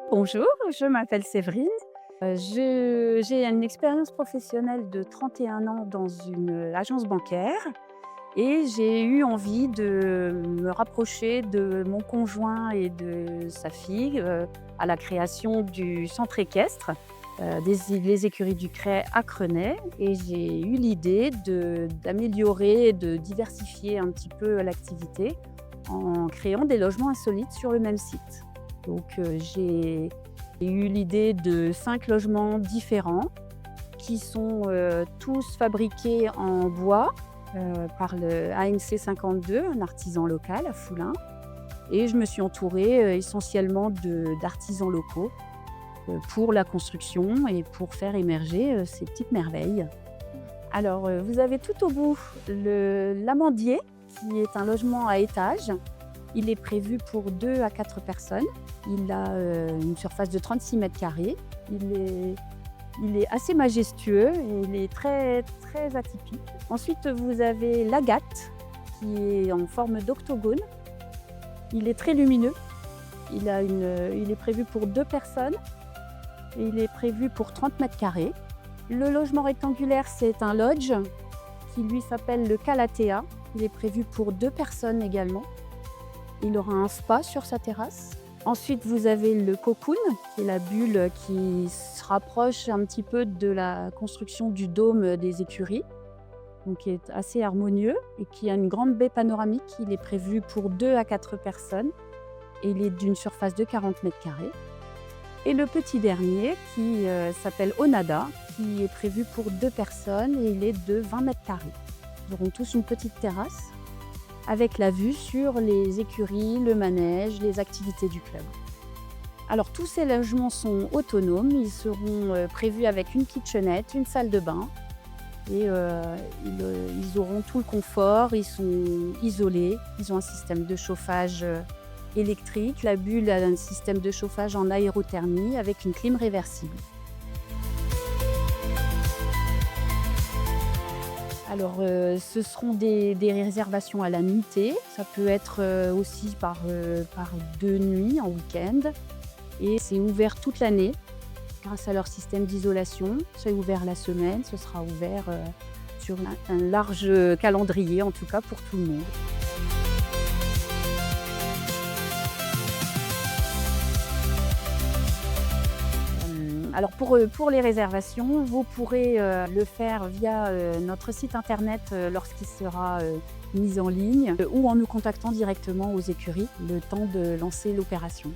Bonjour, je m'appelle Séverine. J'ai une expérience professionnelle de 31 ans dans une agence bancaire et j'ai eu envie de me rapprocher de mon conjoint et de sa fille, à la création du centre équestre, les écuries du Crêt à Crenay, et j'ai eu l'idée d'améliorer et de diversifier un petit peu l'activité en créant des logements insolites sur le même site. J'ai eu l'idée de 5 logements différents qui sont, tous fabriqués en bois, par le ANC 52, un artisan local à Foulins, et je me suis entourée, essentiellement d'artisans locaux, pour la construction et pour faire émerger, ces petites merveilles. Alors, vous avez tout au bout l'Amandier, qui est un logement à étages. Il est prévu pour 2 à 4 personnes. Il a, une surface de 36 mètres carrés. Il est assez majestueux et il est très, très atypique. Ensuite, vous avez l'Agate, qui est en forme d'octogone. Il est très lumineux. Il est prévu pour 2 personnes et il est prévu pour 30 mètres carrés. Le logement rectangulaire, c'est un lodge qui lui s'appelle le Calatea. Il est prévu pour 2 personnes également. Il aura un spa sur sa terrasse. Ensuite, vous avez le Cocoon, qui est la bulle qui se rapproche un petit peu de la construction du dôme des écuries, donc qui est assez harmonieux et qui a une grande baie panoramique. Il est prévu pour 2 à 4 personnes et il est d'une surface de 40 mètres carrés. Et le petit dernier qui s'appelle Onada, qui est prévu pour 2 personnes et il est de 20 mètres carrés. Ils auront tous une petite terrasse avec la vue sur les écuries, le manège, les activités du club. Alors tous ces logements sont autonomes, ils seront prévus avec une kitchenette, une salle de bain, et ils auront tout le confort, ils sont isolés, ils ont un système de chauffage électrique, la bulle a un système de chauffage en aérothermie avec une clim réversible. Alors, ce seront des réservations à la nuitée. Ça peut être aussi par 2 nuits en week-end. Et c'est ouvert toute l'année grâce à leur système d'isolation. C'est ouvert la semaine, ce sera ouvert sur un large calendrier, en tout cas pour tout le monde. Alors pour les réservations, vous pourrez le faire via notre site internet lorsqu'il sera mis en ligne, ou en nous contactant directement aux écuries le temps de lancer l'opération.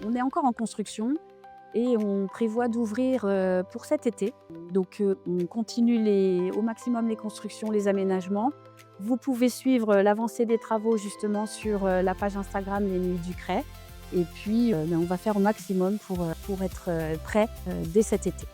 On est encore en construction et on prévoit d'ouvrir pour cet été. Donc on continue au maximum les constructions, les aménagements. Vous pouvez suivre l'avancée des travaux justement sur la page Instagram Les Nuits du Crêt. Et puis on va faire au maximum pour être prêt dès cet été.